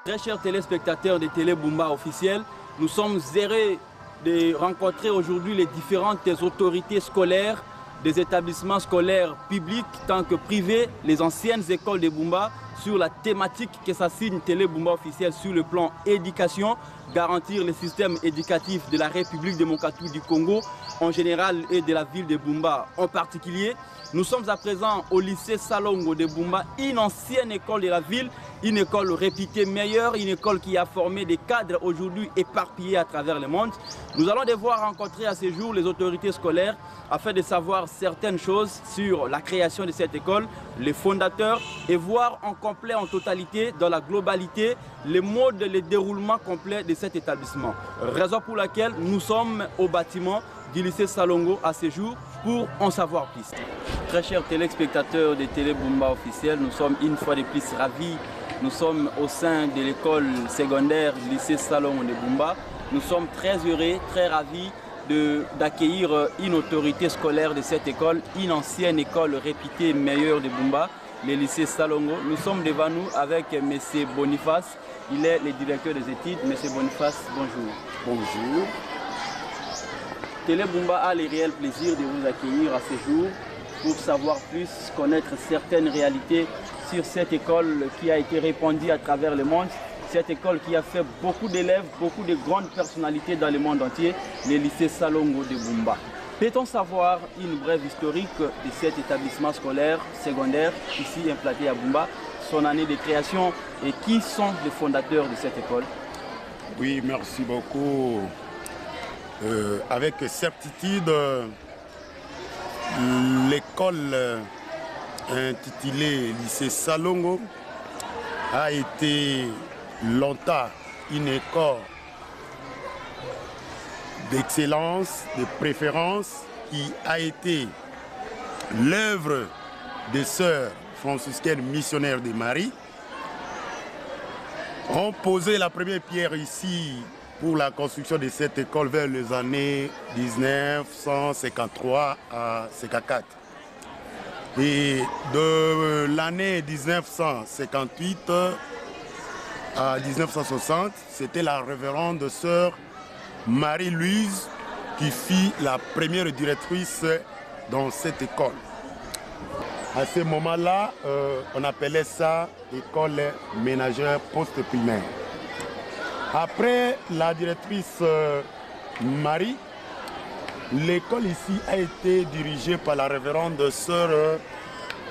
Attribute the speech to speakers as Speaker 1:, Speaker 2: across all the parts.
Speaker 1: Très chers téléspectateurs de Télé Bumba officiel, nous sommes heureux de rencontrer aujourd'hui les différentes autorités scolaires des établissements scolaires publics tant que privés, les anciennes écoles de Bumba, sur la thématique que s'assigne Télé Bumba officiel sur le plan éducation, garantir le système éducatif de la République démocratique du Congo en général et de la ville de Bumba en particulier. Nous sommes à présent au lycée Salongo de Bumba, une ancienne école de la ville, une école réputée meilleure, une école qui a formé des cadres aujourd'hui éparpillés à travers le monde. Nous allons devoir rencontrer à ce jour les autorités scolaires afin de savoir certaines choses sur la création de cette école, les fondateurs et voir en complet, en totalité, dans la globalité, les modes, le déroulement complet de cet établissement. Raison pour laquelle nous sommes au bâtiment du lycée Salongo à ce jour pour en savoir plus. Très chers téléspectateurs de Télé Bumba officiel, nous sommes une fois de plus ravis. Nous sommes au sein de l'école secondaire lycée Salongo de Bumba. Nous sommes très heureux, très ravis d'accueillir une autorité scolaire de cette école, une ancienne école réputée meilleure de Bumba, le lycée Salongo. Nous sommes devant nous avec M. Boniface, il est le directeur des études. M. Boniface, bonjour.
Speaker 2: Bonjour.
Speaker 1: Télé Bumba a le réel plaisir de vous accueillir à ce jour pour savoir plus, connaître certaines réalités sur cette école qui a été répandue à travers le monde. Cette école qui a fait beaucoup d'élèves, beaucoup de grandes personnalités dans le monde entier, le lycée Salongo de Bumba. Peut-on savoir une brève historique de cet établissement scolaire secondaire ici implanté à Bumba, son année de création et qui sont les fondateurs de cette école?
Speaker 2: Oui, merci beaucoup. Avec certitude, l'école intitulée lycée Salongo a été longtemps une école d'excellence, de préférence, qui a été l'œuvre des sœurs franciscaines missionnaires de Marie. On posait la première pierre ici pour la construction de cette école vers les années 1953 à 54. Et de l'année 1958 à 1960, c'était la révérende sœur Marie-Louise qui fit la première directrice dans cette école. À ce moment-là, on appelait ça école ménagère post-primaire. Après la directrice Marie, l'école ici a été dirigée par la révérende sœur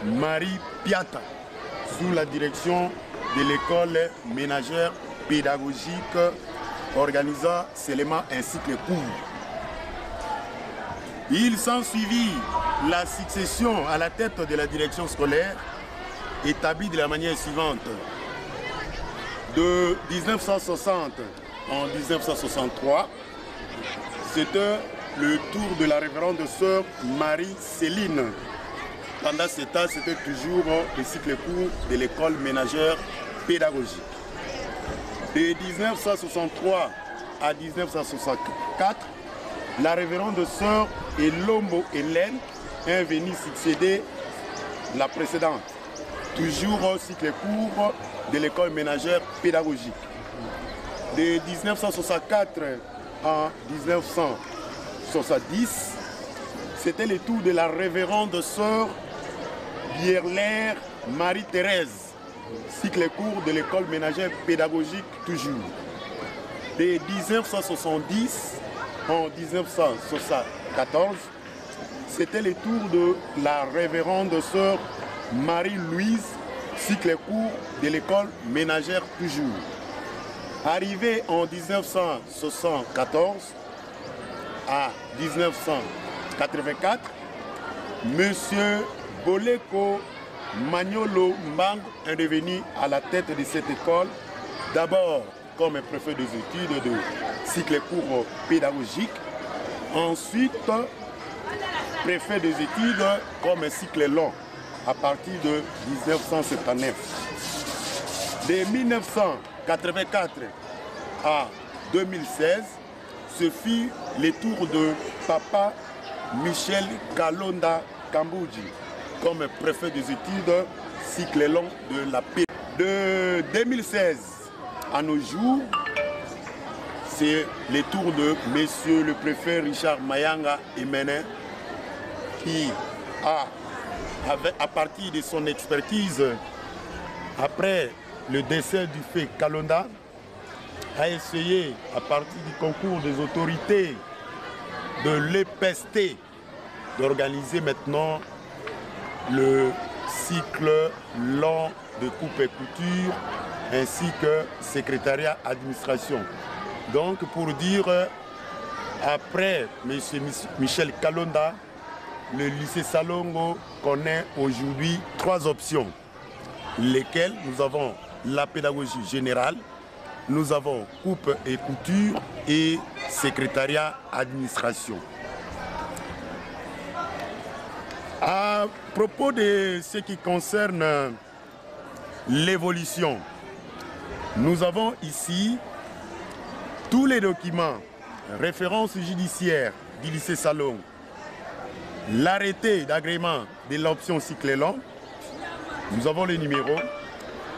Speaker 2: Marie Piata, sous la direction de l'école ménagère pédagogique organisant seulement un cycle court. Il s'ensuivit la succession à la tête de la direction scolaire établie de la manière suivante. De 1960 en 1963, c'était le tour de la révérende sœur Marie-Céline. Pendant ce temps, c'était toujours le cycle court de l'école ménagère pédagogique. De 1963 à 1964, la révérende sœur Elombo Hélène est venue succéder la précédente, toujours au cycle court de l'école ménagère pédagogique. De 1964 à 1970, c'était le tour de la révérende sœur Bierlaire Marie-Thérèse, cycle court de l'école ménagère pédagogique toujours. De 1970 en 1974, c'était le tour de la révérende sœur Marie-Louise, cycle court de l'école ménagère toujours. Arrivé en 1974 à 1984, Monsieur Boleko Magnolo Mbang est devenu à la tête de cette école, d'abord comme préfet des études de cycle court pédagogique, ensuite préfet des études comme cycle long à partir de 1979. De 1984 à 2016, ce fut le tour de Papa Michel Kalonda Kambouji comme préfet des études cycle long de la paix. De 2016 à nos jours, c'est le tour de Monsieur le préfet Richard Mayanga Emene qui à partir de son expertise, après le décès du fait Kalonda, a essayé, à partir du concours des autorités de l'EPST, d'organiser maintenant le cycle long de coupe et couture ainsi que secrétariat administration. Donc pour dire, après M. Michel Kalonda, le lycée Salongo connaît aujourd'hui 3 options, lesquelles nous avons la pédagogie générale, nous avons coupe et couture et secrétariat administration. À propos de ce qui concerne l'évolution, nous avons ici tous les documents, références judiciaires du lycée Salongo, l'arrêté d'agrément de l'option cycle long, nous avons les numéros,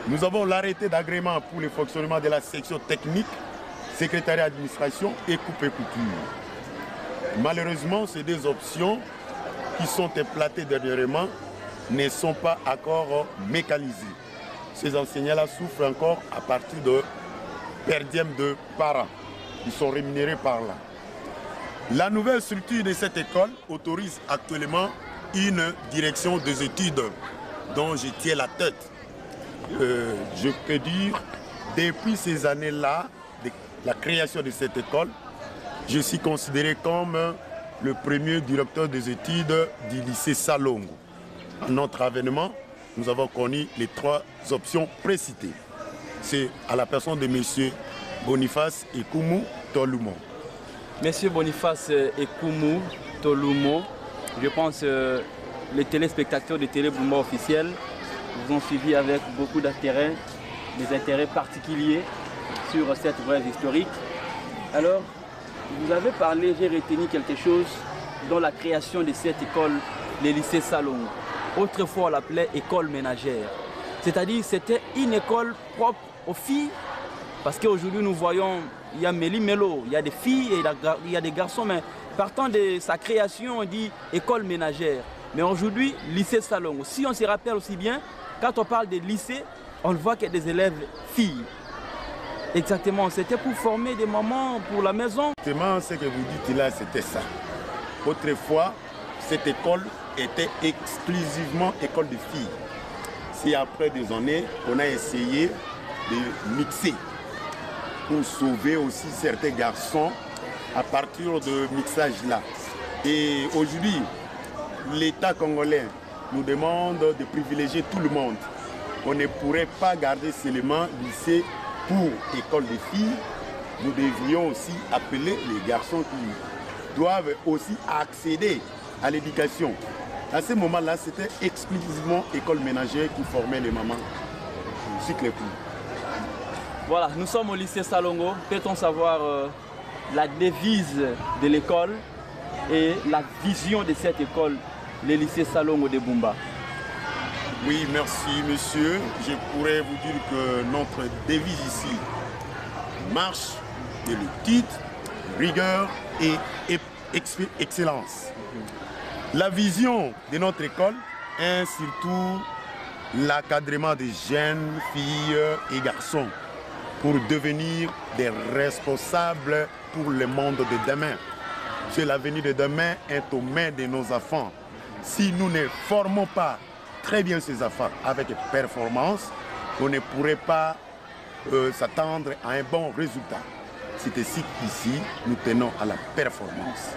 Speaker 2: nous avons l'arrêté d'agrément pour le fonctionnement de la section technique, secrétariat administration et coupe et couture. Malheureusement, ces 2 options qui sont implantées dernièrement ne sont pas encore mécanisées. Ces enseignants-là souffrent encore à partir de perdième de parents. Ils sont rémunérés par là. La nouvelle structure de cette école autorise actuellement une direction des études dont je tiens la tête. Je peux dire, depuis ces années-là, la création de cette école, je suis considéré comme le premier directeur des études du lycée Salongo. À notre avènement, nous avons connu les 3 options précitées. C'est à la personne de M. Boniface Ekumu Tolumo.
Speaker 1: Monsieur Boniface Ekumu Tolumo, je pense que les téléspectateurs de Télé Bumba officiel vous ont suivi avec beaucoup d'intérêt, des intérêts particuliers sur cette brève historique. Alors, vous avez parlé, j'ai retenu quelque chose dans la création de cette école, le lycée Salongo. Autrefois, on l'appelait école ménagère. C'est-à-dire c'était une école propre aux filles, parce qu'aujourd'hui nous voyons, il y a méli-mélo, il y a des filles et il y a des garçons, mais partant de sa création, on dit école ménagère. Mais aujourd'hui, lycée Salongo. Si on se rappelle aussi bien, quand on parle de lycée, on le voit qu'il y a des élèves filles. Exactement, c'était pour former des mamans pour la maison.
Speaker 2: Exactement, ce que vous dites là, c'était ça. Autrefois, cette école était exclusivement école de filles. C'est après des années qu'on a essayé de mixer pour sauver aussi certains garçons à partir de mixage là. Et aujourd'hui, l'État congolais nous demande de privilégier tout le monde. On ne pourrait pas garder seulement lycée pour école des filles. Nous devrions aussi appeler les garçons qui doivent aussi accéder à l'éducation. À ce moment-là, c'était exclusivement école ménagère qui formait les mamans. Cycle court.
Speaker 1: Voilà, nous sommes au lycée Salongo. Peut-on savoir la devise de l'école et la vision de cette école, le lycée Salongo de Bumba?
Speaker 2: Oui, merci monsieur. Je pourrais vous dire que notre devise ici marche de le titre, rigueur et excellence. La vision de notre école est surtout l'encadrement des jeunes filles et garçons pour devenir des responsables pour le monde de demain. C'est l'avenir de demain est aux mains de nos enfants. Si nous ne formons pas très bien ces enfants avec performance, on ne pourrait pas s'attendre à un bon résultat. C'est ainsi qu'ici, nous tenons à la performance,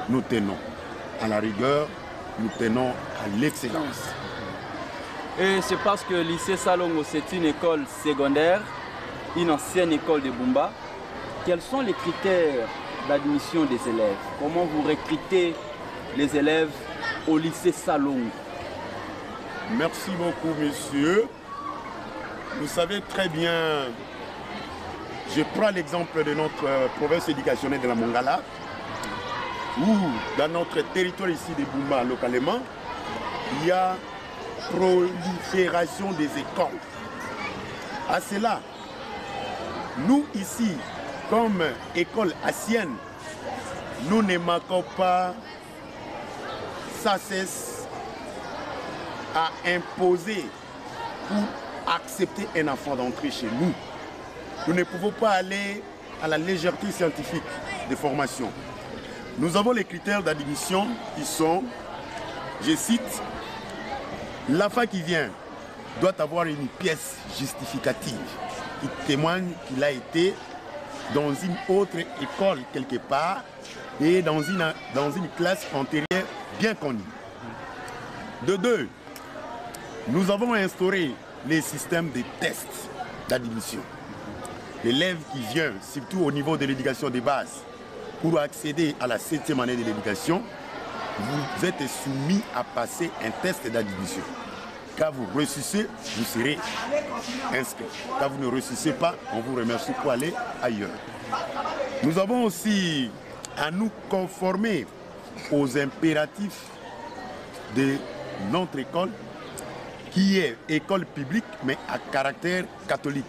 Speaker 2: nous tenons à la rigueur, nous tenons à l'excellence.
Speaker 1: Et c'est parce que le lycée Salongo, c'est une école secondaire, une ancienne école de Bumba. Quels sont les critères d'admission des élèves? Comment vous recrutez les élèves au lycée Salongo?
Speaker 2: Merci beaucoup, monsieur. Vous savez très bien, je prends l'exemple de notre province éducationnelle de la Mongala, où dans notre territoire ici de Bumba, localement, il y a prolifération des écoles. À cela, nous ici, comme école haïtienne, nous ne manquons pas sans cesse à imposer pour accepter un enfant d'entrer chez nous. Nous ne pouvons pas aller à la légèreté scientifique de formation. Nous avons les critères d'admission qui sont, je cite, l'enfant qui vient doit avoir une pièce justificative qui témoigne qu'il a été dans une autre école quelque part et dans une classe antérieure bien connue. De deux, nous avons instauré les systèmes de tests d'admission. L'élève qui vient, surtout au niveau de l'éducation de base, pour accéder à la 7e année de l'éducation, vous êtes soumis à passer un test d'admission. Quand vous réussissez, vous serez inscrit. Quand vous ne réussissez pas, on vous remercie pour aller ailleurs. Nous avons aussi à nous conformer aux impératifs de notre école, qui est école publique, mais à caractère catholique.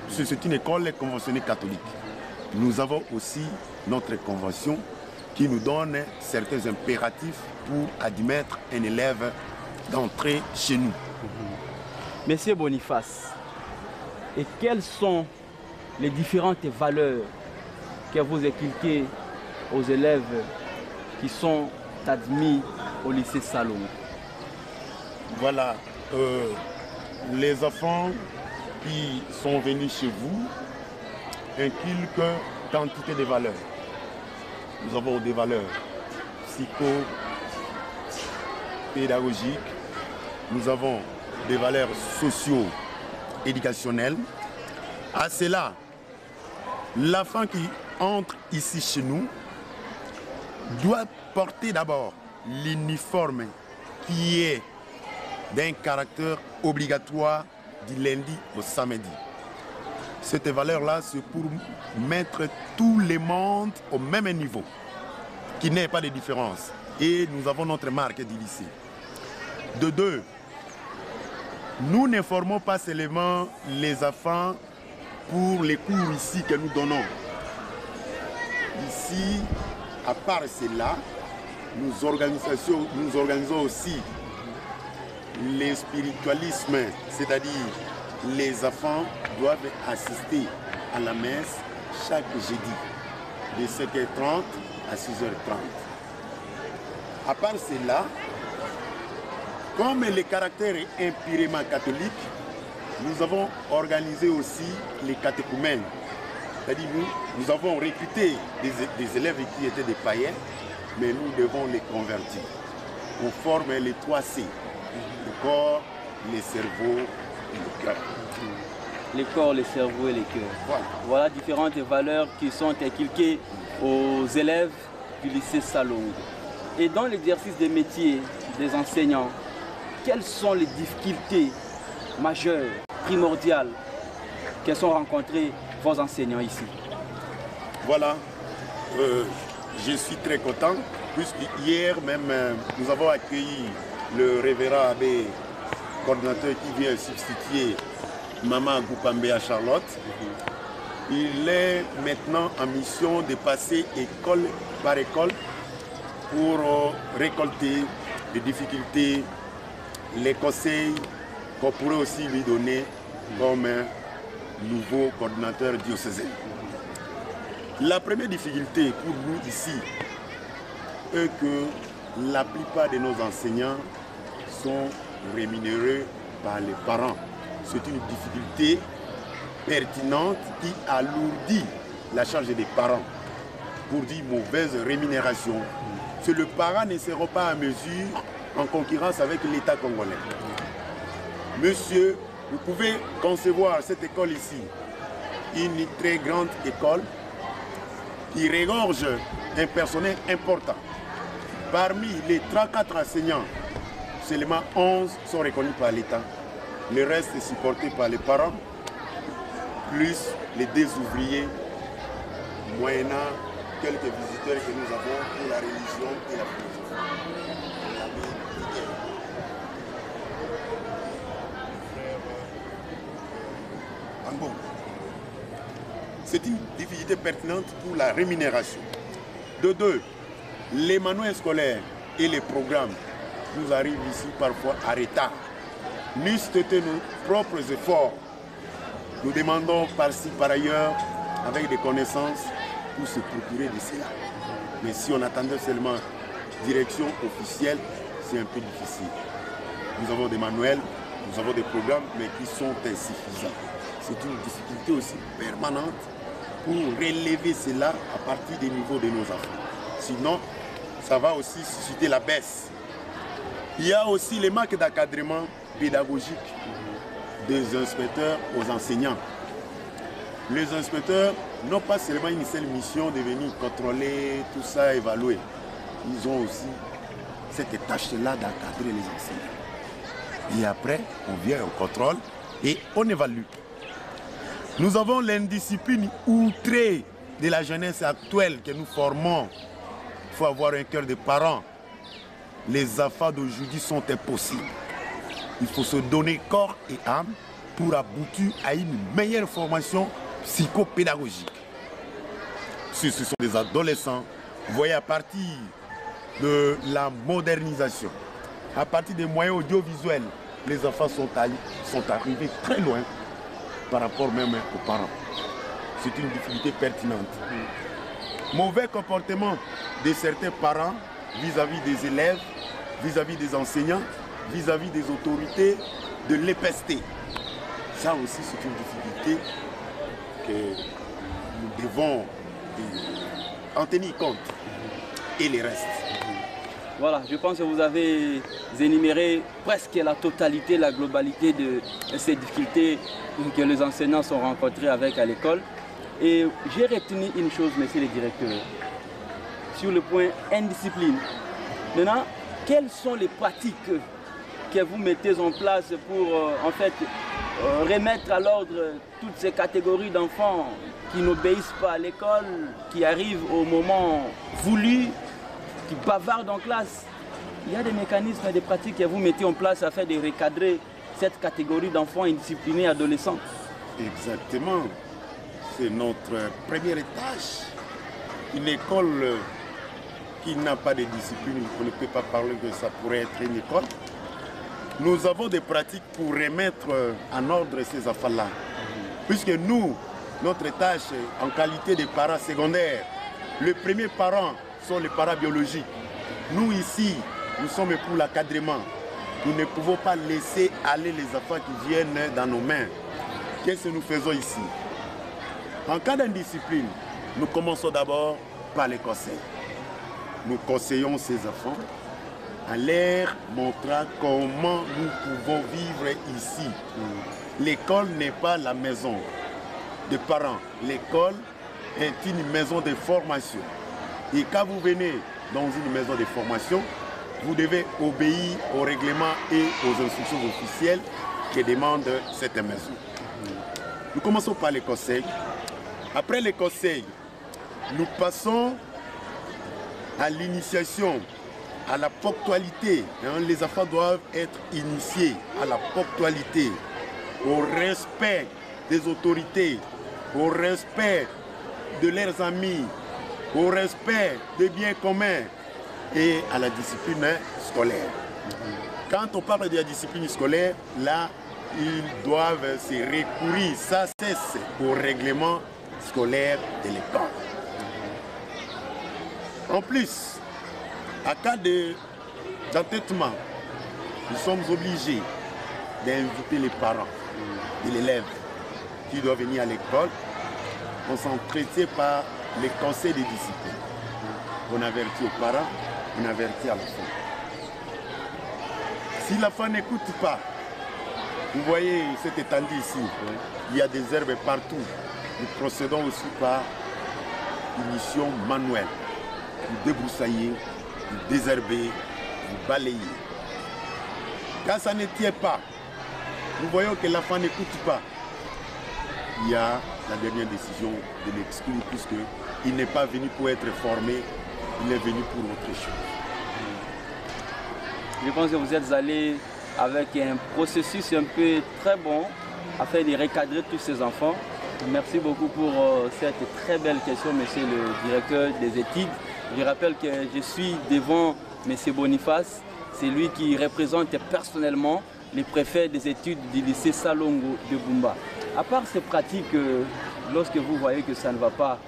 Speaker 2: C'est une école conventionnée catholique. Nous avons aussi notre convention qui nous donne certains impératifs pour admettre un élève d'entrer chez nous.
Speaker 1: Monsieur Boniface, et quelles sont les différentes valeurs que vous inculquez aux élèves qui sont admis au lycée Salomon?
Speaker 2: Voilà, les enfants qui sont venus chez vous inculquent quantité de valeurs. Nous avons des valeurs psycho-pédagogiques, nous avons des valeurs socio-éducationnelles. À cela, l'enfant qui entre ici chez nous doit porter d'abord l'uniforme qui est d'un caractère obligatoire du lundi au samedi. Cette valeur-là, c'est pour mettre tout le monde au même niveau, qu'il n'y ait pas de différence. Et nous avons notre marque du lycée. De deux, nous ne formons pas seulement les enfants pour les cours ici que nous donnons. Ici, à part cela, nous organisons aussi le spiritualisme, c'est-à-dire les enfants doivent assister à la messe chaque jeudi, de 5h30 à 6h30. À part cela, comme le caractère est impurément catholique, nous avons organisé aussi les catéchumènes. C'est-à-dire nous avons recruté des élèves qui étaient des païens, mais nous devons les convertir. On forme les 3 C, le corps, le cerveau et le cœur.
Speaker 1: Les corps, le cerveau et les cœurs. Voilà différentes valeurs qui sont inculquées aux élèves du lycée Salongo. Et dans l'exercice des métiers des enseignants, quelles sont les difficultés majeures, primordiales, que sont rencontrées vos enseignants ici?
Speaker 2: Voilà, je suis très content, puisque hier même, nous avons accueilli le révérend abbé coordinateur qui vient substituer Maman Goupambé Charlotte. Il est maintenant en mission de passer école par école pour récolter les difficultés, les conseils qu'on pourrait aussi lui donner comme nouveau coordinateur diocésain. La première difficulté pour nous ici est que la plupart de nos enseignants sont rémunérés par les parents. C'est une difficulté pertinente qui alourdit la charge des parents pour dire mauvaise rémunération. Si le parent ne sera pas en mesure en concurrence avec l'État congolais. Monsieur, vous pouvez concevoir cette école ici, une très grande école qui regorge un personnel important. Parmi les 34 enseignants, seulement 11 sont reconnus par l'État. Le reste est supporté par les parents, plus les 2 ouvriers, moyennant quelques visiteurs que nous avons pour la religion et la philosophie. c'est une difficulté pertinente pour la rémunération. De deux, les manuels scolaires et les programmes nous arrivent ici parfois à retard. N'eussent été nos propres efforts. Nous demandons par-ci, par ailleurs, avec des connaissances, pour se procurer de cela. Mais si on attendait seulement direction officielle, c'est un peu difficile. Nous avons des manuels, nous avons des programmes, mais qui sont insuffisants. C'est une difficulté aussi permanente pour relever cela à partir des niveaux de nos enfants. Sinon, ça va aussi susciter la baisse. Il y a aussi les manques d'encadrement pédagogique des inspecteurs aux enseignants. Les inspecteurs n'ont pas seulement une seule mission de venir contrôler tout ça, évaluer. Ils ont aussi cette tâche-là d'encadrer les enseignants. Et après, on vient au contrôle et on évalue. Nous avons l'indiscipline outrée de la jeunesse actuelle que nous formons. Il faut avoir un cœur de parents. Les enfants d'aujourd'hui sont impossibles. Il faut se donner corps et âme pour aboutir à une meilleure formation psychopédagogique. Ce sont des adolescents. Vous voyez, à partir de la modernisation, à partir des moyens audiovisuels, les enfants sont arrivés très loin par rapport même aux parents. C'est une difficulté pertinente. Mauvais comportement de certains parents vis-à-vis des élèves, vis-à-vis des enseignants, vis-à-vis des autorités, de l'épesté. Ça aussi, c'est une difficulté que nous devons en tenir compte. Et les restes.
Speaker 1: Voilà, je pense que vous avez énuméré presque la totalité, la globalité de ces difficultés que les enseignants sont rencontrés avec à l'école. Et j'ai retenu une chose, messieurs les directeurs, sur le point indiscipline. Maintenant, quelles sont les pratiques que vous mettez en place pour en fait remettre à l'ordre toutes ces catégories d'enfants qui n'obéissent pas à l'école, qui arrivent au moment voulu, qui bavardent en classe? Il y a des mécanismes et des pratiques que vous mettez en place afin de recadrer cette catégorie d'enfants indisciplinés adolescents.
Speaker 2: Exactement. C'est notre première tâche. Une école qui n'a pas de discipline, on ne peut pas parler que ça pourrait être une école. Nous avons des pratiques pour remettre en ordre ces enfants-là. Puisque nous, notre tâche en qualité de parents secondaires, le premier parent sont les parents biologiques. Nous ici, nous sommes pour l'encadrement. Nous ne pouvons pas laisser aller les enfants qui viennent dans nos mains. Qu'est-ce que nous faisons ici? En cas d'indiscipline, nous commençons d'abord par les conseils. Nous conseillons ces enfants en leur montrant comment nous pouvons vivre ici. L'école n'est pas la maison des parents. L'école est une maison de formation. Et quand vous venez dans une maison de formation, vous devez obéir aux règlements et aux instructions officielles que demande cette maison. Nous commençons par les conseils. Après les conseils, nous passons à l'initiation, à la ponctualité. Les enfants doivent être initiés à la ponctualité, au respect des autorités, au respect de leurs amis, au respect des biens communs et à la discipline scolaire. Quand on parle de la discipline scolaire, là, ils doivent se recourir sans cesse au règlement scolaire de l'école. En plus, à cas d'entêtement, nous sommes obligés d'inviter les parents de l'élève qui doit venir à l'école. On s'entretient par les conseils de discipline. On avertit aux parents, on avertit à l'enfant. Si l'enfant n'écoute pas, vous voyez cette étendue ici, il y a des herbes partout. Nous procédons aussi par une mission manuelle. Vous débroussaillez, vous désherbez, vous balayez. Quand ça ne tient pas, nous voyons que l'enfant n'écoute pas. Il y a la dernière décision de l'exclure puisqu'il n'est pas venu pour être formé, il est venu pour autre chose.
Speaker 1: Je pense que vous êtes allé avec un processus un peu très bon afin de recadrer tous ces enfants. Merci beaucoup pour cette très belle question, monsieur le directeur des études. Je rappelle que je suis devant monsieur Boniface, c'est lui qui représente personnellement les préfets des études du lycée Salongo de Bumba. À part ces pratiques, lorsque vous voyez que ça ne va pas,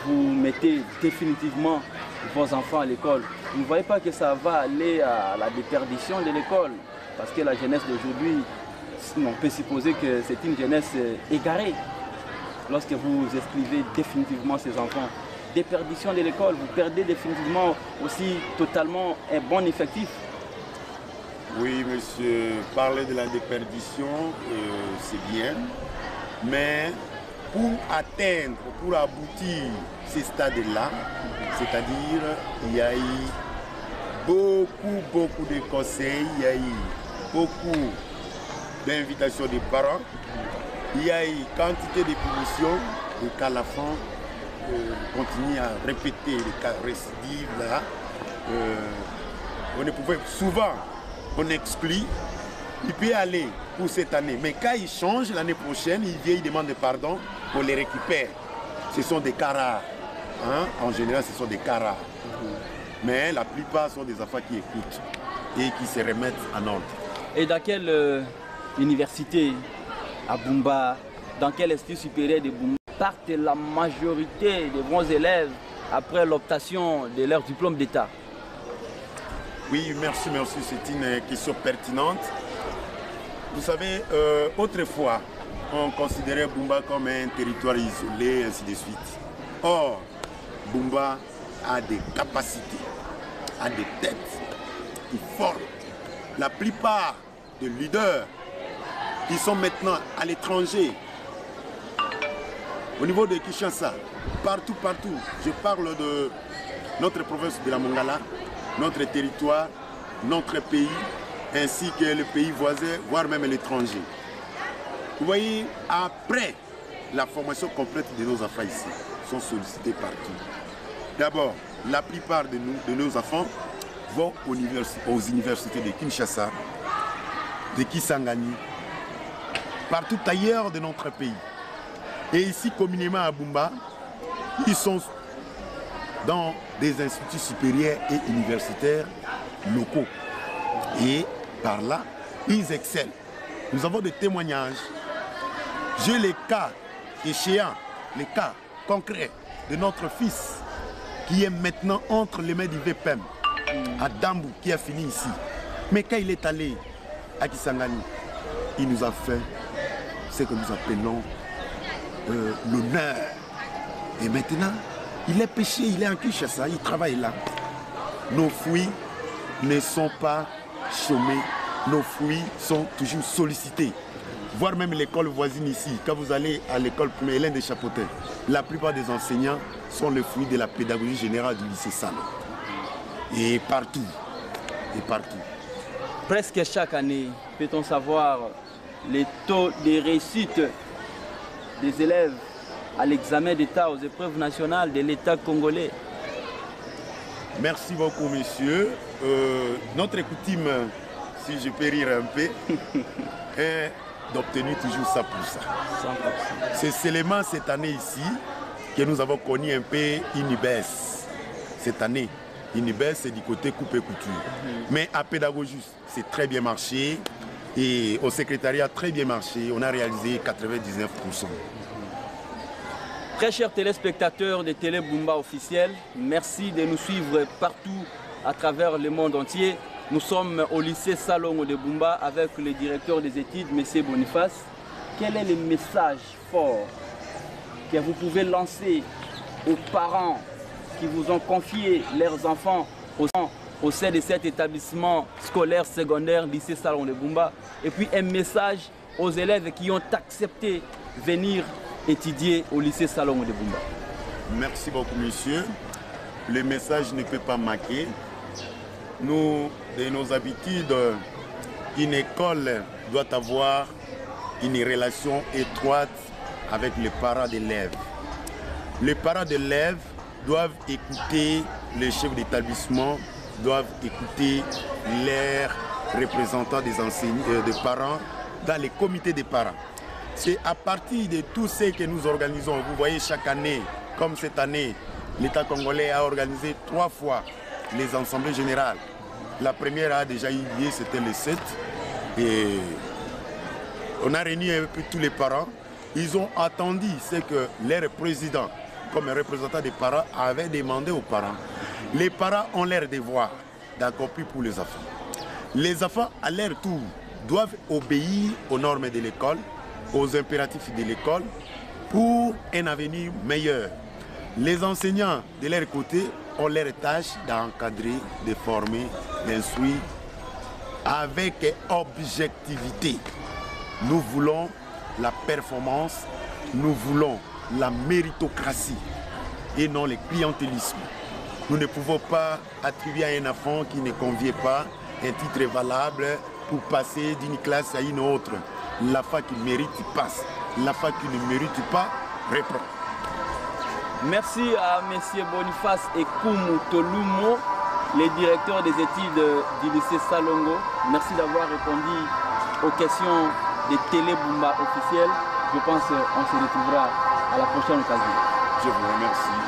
Speaker 1: vous mettez définitivement vos enfants à l'école. Vous ne voyez pas que ça va aller à la déperdition de l'école, parce que la jeunesse d'aujourd'hui, on peut supposer que c'est une jeunesse égarée. Lorsque vous inscrivez définitivement ces enfants, déperdition de l'école, vous perdez définitivement aussi totalement un bon effectif.
Speaker 2: Oui, monsieur, parler de la déperdition, c'est bien, mais pour atteindre, pour aboutir ces stades-là, c'est-à-dire il y a eu beaucoup de conseils, il y a eu beaucoup d'invitations des parents, il y a eu quantité de punitions, et qu'à la fin, continue à répéter les cas récidives là. On ne pouvait souvent, on exclut, il peut aller pour cette année, mais quand il change l'année prochaine, il vient, il demande pardon, on les récupère. Ce sont des cas rares, hein? En général ce sont des cas rares. Mais la plupart sont des enfants qui écoutent et qui se remettent en ordre.
Speaker 1: Et dans quelle université à Bumba, dans quel institut supérieur de Bumba partent la majorité des bons élèves après l'obtention de leur diplôme d'État?
Speaker 2: Oui, merci, c'est une question pertinente. Vous savez, autrefois, on considérait Bumba comme un territoire isolé, ainsi de suite. Or, Bumba a des capacités, a des têtes qui forment. La plupart des leaders qui sont maintenant à l'étranger, au niveau de Kinshasa, partout, je parle de notre province de la Mongala, notre territoire, notre pays, ainsi que le pays voisin, voire même l'étranger. Vous voyez, après la formation complète de nos enfants ici, sont sollicités partout. D'abord, la plupart de nos enfants vont aux universités de Kinshasa, de Kisangani, partout ailleurs de notre pays. Et ici, communément à Bumba, ils sont dans des instituts supérieurs et universitaires locaux. Et par là, ils excellent. Nous avons des témoignages. J'ai les cas échéants, les cas concrets de notre fils qui est maintenant entre les mains du VPM, à Dambou, qui a fini ici. Mais quand il est allé à Kisangani, il nous a fait ce que nous appelons l'honneur. Et maintenant, il est pêché, il est en Kinshasa, il travaille là. Nos fruits ne sont pas chômés, nos fruits sont toujours sollicités. Voire même l'école voisine ici, quand vous allez à l'école primaire Hélène de Chapotet, la plupart des enseignants sont le fruit de la pédagogie générale du lycée Salon. Et partout, et partout.
Speaker 1: Presque chaque année, peut-on savoir les taux de réussite des élèves à l'examen d'État aux épreuves nationales de l'État congolais?
Speaker 2: Merci beaucoup, monsieur. Notre coutume, si je peux rire un peu, est d'obtenir toujours ça pour ça.
Speaker 1: 100%.
Speaker 2: C'est seulement cette année ici que nous avons connu un peu une baisse. Cette année, une baisse, c'est du côté coupe et couture. Mais à pédagogie, c'est très bien marché. Et au secrétariat, très bien marché. On a réalisé 99%.
Speaker 1: Très chers téléspectateurs de Télé Bumba officiel, merci de nous suivre partout à travers le monde entier. Nous sommes au lycée Salongo de Bumba avec le directeur des études, M. Boniface. Quel est le message fort que vous pouvez lancer aux parents qui vous ont confié leurs enfants au sein de cet établissement scolaire secondaire lycée Salongo de Bumba, et puis un message aux élèves qui ont accepté de venir étudier au lycée Salongo de Bumba?
Speaker 2: Merci beaucoup, monsieur. Le message ne peut pas manquer. Nous, de nos habitudes, une école doit avoir une relation étroite avec les parents d'élèves. Les parents d'élèves doivent écouter les chefs d'établissement, doivent écouter les représentants des enseignants, des parents dans les comités des parents. C'est à partir de tout ce que nous organisons. Vous voyez, chaque année, comme cette année, l'État congolais a organisé 3 fois les assemblées générales. La première a déjà eu lieu, c'était le 7. Et on a réuni un peu tous les parents. Ils ont attendu ce que leur président, comme représentant des parents, avait demandé aux parents. Les parents ont leur devoir d'accomplir pour les enfants. Les enfants, à leur tour, doivent obéir aux normes de l'école, aux impératifs de l'école, pour un avenir meilleur. Les enseignants, de leur côté, ont leur tâche d'encadrer, de former, d'instruire avec objectivité. Nous voulons la performance, nous voulons la méritocratie et non le clientélisme. Nous ne pouvons pas attribuer à un enfant qui ne convient pas un titre valable pour passer d'une classe à une autre. L'enfant qui mérite passe, l'enfant qui ne mérite pas reprend.
Speaker 1: Merci à M. Boniface Ekumu Tolumo, le directeur des études du lycée Salongo. Merci d'avoir répondu aux questions de Télé Bumba officielle. Je pense qu'on se retrouvera à la prochaine occasion.
Speaker 2: Je vous remercie.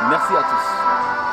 Speaker 1: Merci à tous.